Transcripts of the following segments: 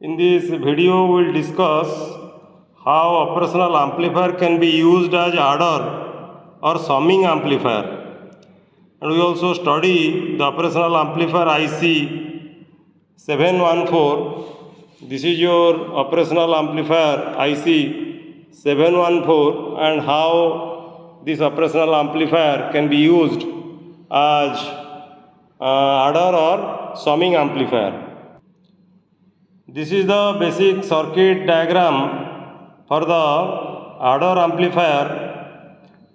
In this video, we will discuss how operational amplifier can be used as adder or summing amplifier. And we also study the operational amplifier IC 714. This is your operational amplifier IC 714 and how this operational amplifier can be used as adder or summing amplifier. This is the basic circuit diagram for the adder amplifier.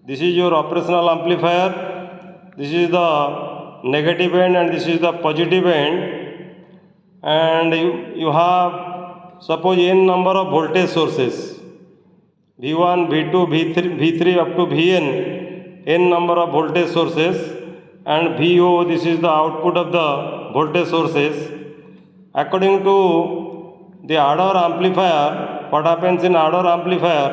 This is your operational amplifier. This is the negative end and this is the positive end. And you have suppose n number of voltage sources, V1, V2, V3 up to Vn, n number of voltage sources, and VO, this is the output of the voltage sources. According to the adder amplifier, what happens in adder amplifier,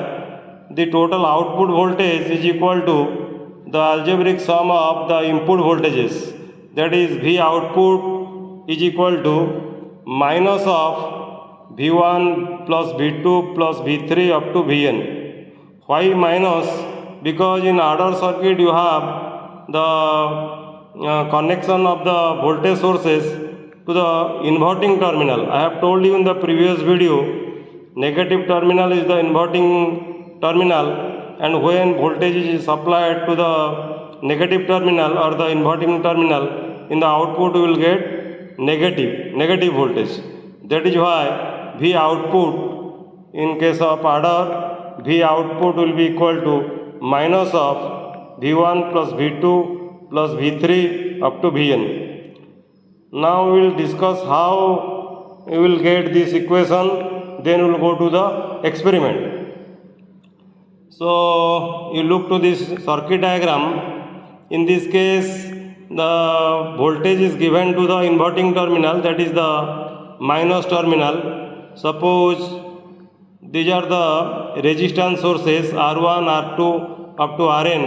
the total output voltage is equal to the algebraic sum of the input voltages, that is V output is equal to minus of V1 plus V2 plus V3 up to Vn. Why minus? Because in adder circuit you have the connection of the voltage sources to the inverting terminal. I have told you in the previous video, negative terminal is the inverting terminal, and when voltage is supplied to the negative terminal or the inverting terminal, in the output you will get negative voltage. That is why V output in case of adder, V output will be equal to minus of V1 plus V2 plus V3 up to Vn. Now we will discuss how we will get this equation, then we will go to the experiment. So you look to this circuit diagram. In this case, the voltage is given to the inverting terminal, that is the minus terminal. Suppose these are the resistance sources R1, R2 up to Rn,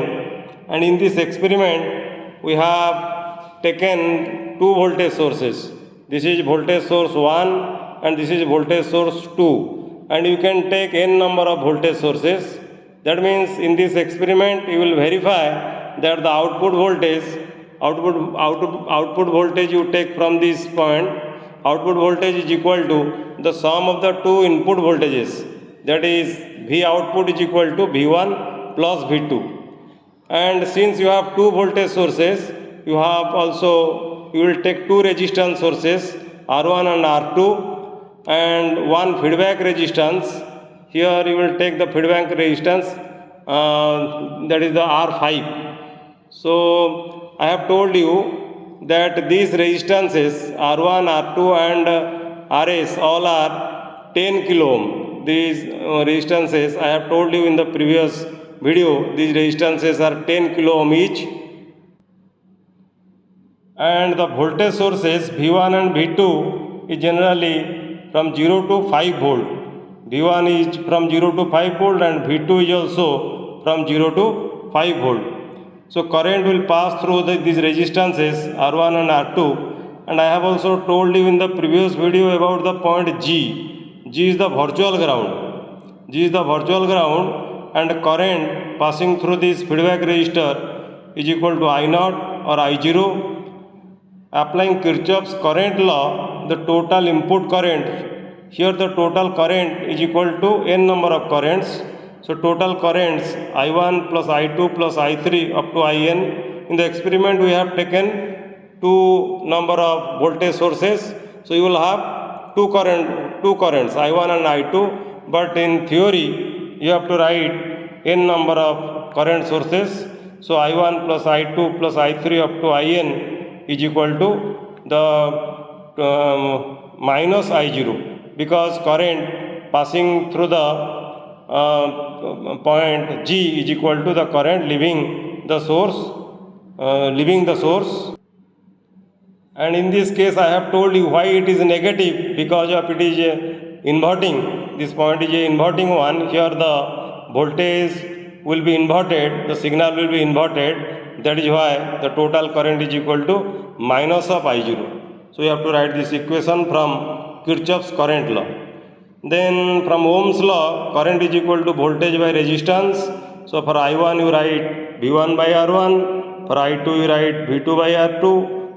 and in this experiment we have taken two voltage sources. This is voltage source 1 and this is voltage source 2, and you can take n number of voltage sources. That means in this experiment you will verify that the output voltage you take from this point, output voltage is equal to the sum of the two input voltages, that is V output is equal to V1 plus V2. And since you have two voltage sources, you will take two resistance sources R1 and R2 and one feedback resistance. Here you will take the feedback resistance, that is the R5. So I have told you that these resistances R1, R2 and Rs all are 10 kilo ohm. These resistances, I have told you in the previous video, these resistances are 10 kilo ohm each. And the voltage sources V1 and V2 is generally from 0 to 5 volt. V1 is from 0 to 5 volt and V2 is also from 0 to 5 volt. So current will pass through these resistances R1 and R2, and I have also told you in the previous video about the point G. G is the virtual ground. G is the virtual ground, and current passing through this feedback resistor is equal to I0 or I0. Applying Kirchhoff's current law, the total input current, here the total current is equal to n number of currents. So total currents I1 plus I2 plus I3 up to In. In the experiment we have taken two number of voltage sources. So you will have two currents I1 and I2, but in theory you have to write n number of current sources. So I1 plus I2 plus I3 up to In is equal to the minus I0, because current passing through the point G is equal to the current leaving the source. And in this case I have told you why it is negative, because of it is inverting. This point is a inverting one. Here the voltage will be inverted, the signal will be inverted. That is why the total current is equal to minus of I0. So you have to write this equation from Kirchhoff's current law. Then from Ohm's law, current is equal to voltage by resistance. So for I1 you write V1 by R1, for I2 you write V2 by R2,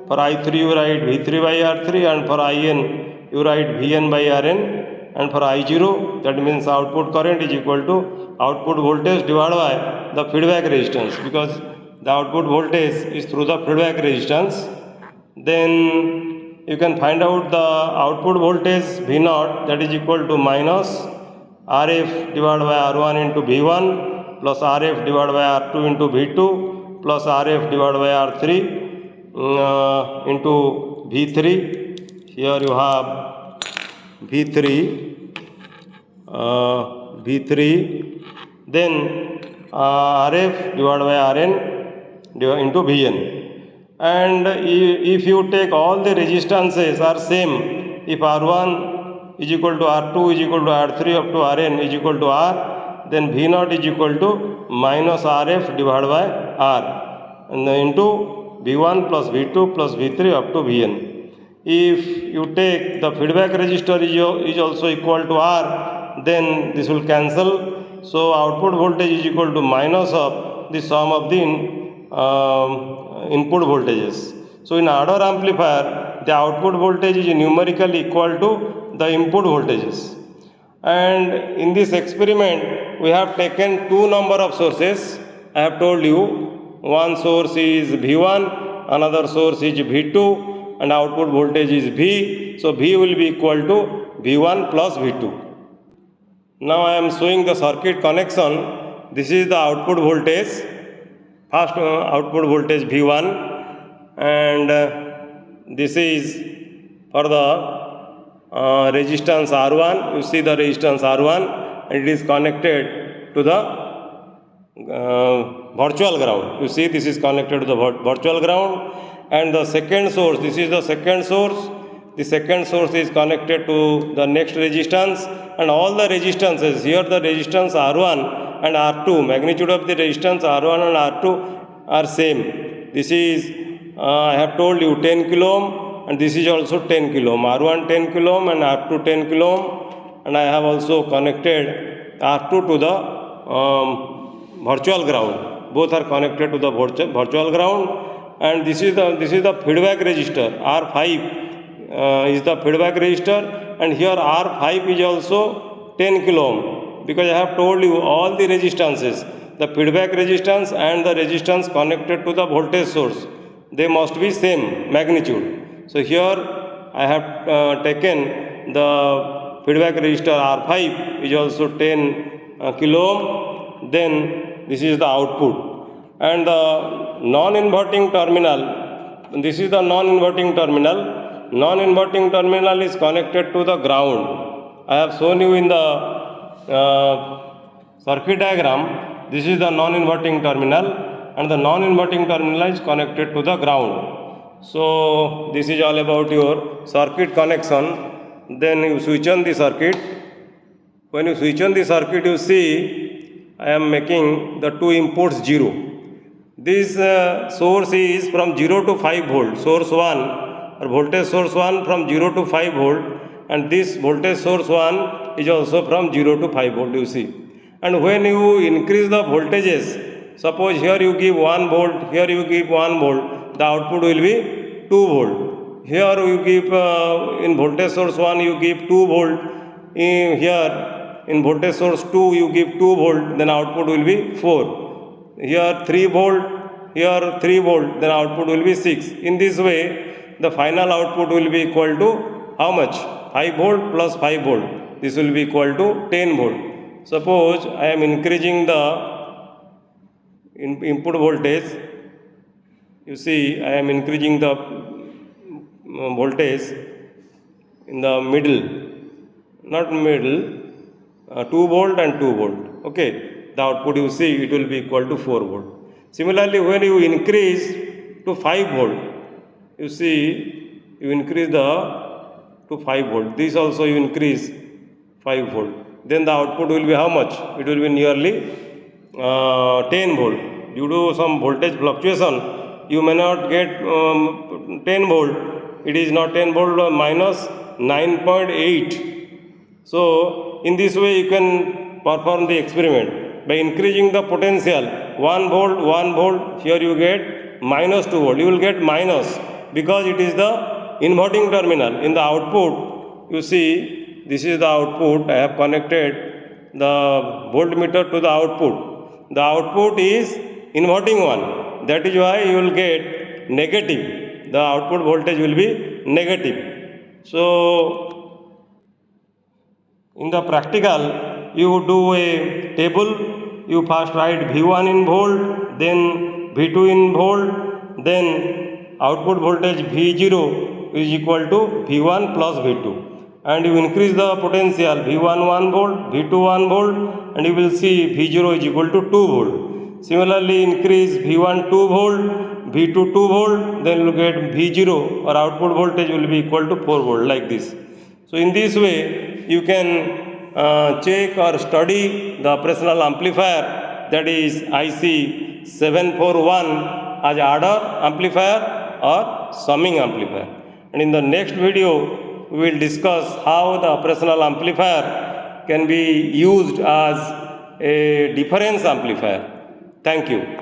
for I3 you write V3 by R3, and for IN you write Vn by Rn. And for I0, that means output current is equal to output voltage divided by the feedback resistance, because the output voltage is through the feedback resistance. Then you can find out the output voltage V0, that is equal to minus Rf divided by R1 into V1 plus Rf divided by R2 into V2 plus Rf divided by R3 into V3. Here you have V3, then Rf divided by Rn into Vn. And if you take all the resistances are same, if R1 is equal to R2 is equal to R3 up to Rn is equal to R, then V0 is equal to minus Rf divided by R and into V1 plus V2 plus V3 up to Vn. If you take the feedback resistor is also equal to R, then this will cancel. So output voltage is equal to minus of the sum of the input voltages. So in Adder amplifier, the output voltage is numerically equal to the input voltages. And in this experiment, we have taken two number of sources. I have told you, one source is V1, another source is V2, and output voltage is V. So V will be equal to V1 plus V2. Now I am showing the circuit connection. This is the output voltage. First output voltage V1, and this is for the resistance R1. You see the resistance R1, and it is connected to the virtual ground. You see this is connected to the virtual ground, and the second source, this is the second source. The second source is connected to the next resistance, and all the resistances, here the resistance R1 and R2, magnitude of the resistance R1 and R2 are same. This is, I have told you 10 kilo ohm, and this is also 10 kilo ohm. R1 10 kilo ohm and R2 10 kilo ohm, and I have also connected R2 to the virtual ground. Both are connected to the virtual ground, and this is the feedback resistor. R5 is the feedback resistor, and here R5 is also 10 kilo ohm, because I have told you all the resistances, the feedback resistance and the resistance connected to the voltage source, they must be same magnitude. So here I have taken the feedback resistor R5 is also 10 kilo ohm. Then this is the output, and the non-inverting terminal, this is the non-inverting terminal. Non-inverting terminal is connected to the ground. I have shown you in the circuit diagram. This is the non-inverting terminal, and the non-inverting terminal is connected to the ground. So this is all about your circuit connection. Then you switch on the circuit. When you switch on the circuit, you see I am making the two inputs 0. This source is from 0 to 5 volt, source 1, or voltage source 1 from 0 to 5 volt, and this voltage source 1 is also from 0 to 5 volt, you see. And when you increase the voltages, suppose here you give 1 volt, here you give 1 volt, the output will be 2 volt. Here you give in voltage source 1 you give 2 volt, here in voltage source 2 you give 2 volt, then output will be 4. Here 3 volt, here 3 volt, then output will be 6. In this way, the final output will be equal to how much? 5 volt plus 5 volt. This will be equal to 10 volt. Suppose I am increasing the input voltage. You see, I am increasing the voltage in the middle, not middle, 2 volt and 2 volt. Okay, the output you see it will be equal to 4 volt. Similarly, when you increase to 5 volt, you see you increase to 5 volt. This also you increase 5 volt. Then the output will be how much? It will be nearly 10 volt. Due to some voltage fluctuation, you may not get 10 volt. It is not 10 volt minus 9.8. So in this way you can perform the experiment by increasing the potential 1 volt, 1 volt. Here you get minus 2 volt. You will get minus because it is the inverting terminal. In the output, you see this is the output. I have connected the voltmeter to the output. The output is inverting one. That is why you will get negative. The output voltage will be negative. So in the practical, you do a table. You first write V1 in volt, then V2 in volt, then output voltage V0 is equal to V1 plus V2. And you increase the potential V1 1 volt, V2 1 volt, and you will see V0 is equal to 2 volt. Similarly, increase V1 2 volt, V2 2 volt, then you will get V0 or output voltage will be equal to 4 volt like this. So in this way, you can check or study the operational amplifier, that is IC 741, as adder amplifier or summing amplifier. And in the next video, we will discuss how the operational amplifier can be used as a difference amplifier. Thank you.